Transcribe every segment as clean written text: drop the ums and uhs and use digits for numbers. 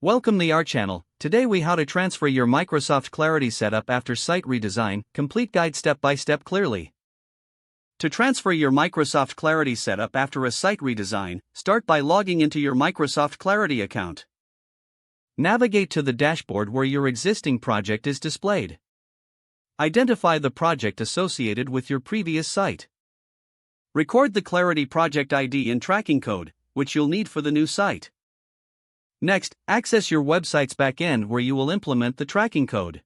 Welcome to our channel. Today we how to transfer your Microsoft Clarity setup after site redesign, complete guide step by step clearly. To transfer your Microsoft Clarity setup after a site redesign, start by logging into your Microsoft Clarity account. Navigate to the dashboard where your existing project is displayed. Identify the project associated with your previous site. Record the Clarity project ID and tracking code, which you'll need for the new site. Next, access your website's backend where you will implement the tracking code.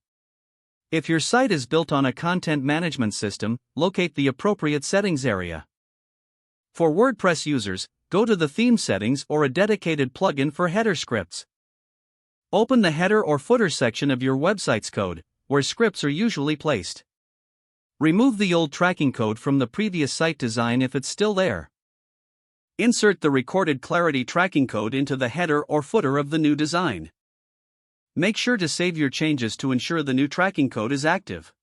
If your site is built on a content management system, locate the appropriate settings area. For WordPress users, go to the theme settings or a dedicated plugin for header scripts. Open the header or footer section of your website's code, where scripts are usually placed. Remove the old tracking code from the previous site design if it's still there. Insert the recorded Clarity tracking code into the header or footer of the new design. Make sure to save your changes to ensure the new tracking code is active.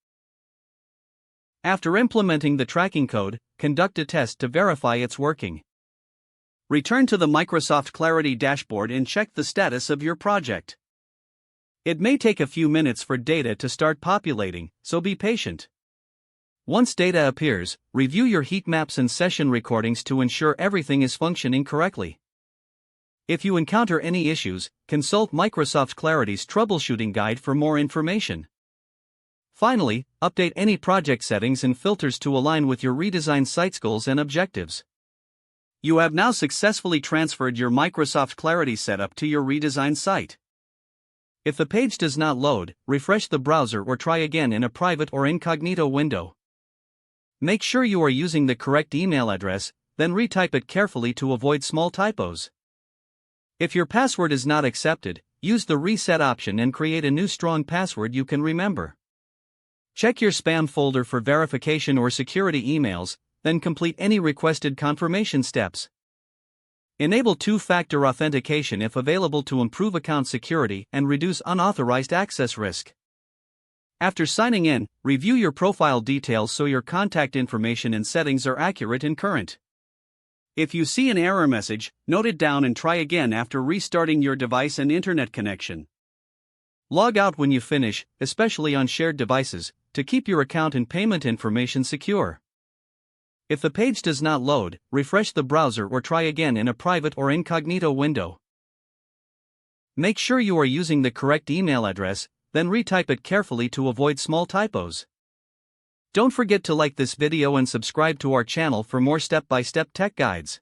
After implementing the tracking code, conduct a test to verify it's working. Return to the Microsoft Clarity dashboard and check the status of your project. It may take a few minutes for data to start populating, so be patient. Once data appears, review your heat maps and session recordings to ensure everything is functioning correctly. If you encounter any issues, consult Microsoft Clarity's troubleshooting guide for more information. Finally, update any project settings and filters to align with your redesigned site's goals and objectives. You have now successfully transferred your Microsoft Clarity setup to your redesigned site. If the page does not load, refresh the browser or try again in a private or incognito window. Make sure you are using the correct email address, then retype it carefully to avoid small typos. If your password is not accepted, use the reset option and create a new strong password you can remember. Check your spam folder for verification or security emails, then complete any requested confirmation steps. Enable two-factor authentication if available to improve account security and reduce unauthorized access risk. After signing in, review your profile details so your contact information and settings are accurate and current. If you see an error message, note it down and try again after restarting your device and internet connection. Log out when you finish, especially on shared devices, to keep your account and payment information secure. If the page does not load, refresh the browser or try again in a private or incognito window. Make sure you are using the correct email address, then retype it carefully to avoid small typos. Don't forget to like this video and subscribe to our channel for more step-by-step tech guides.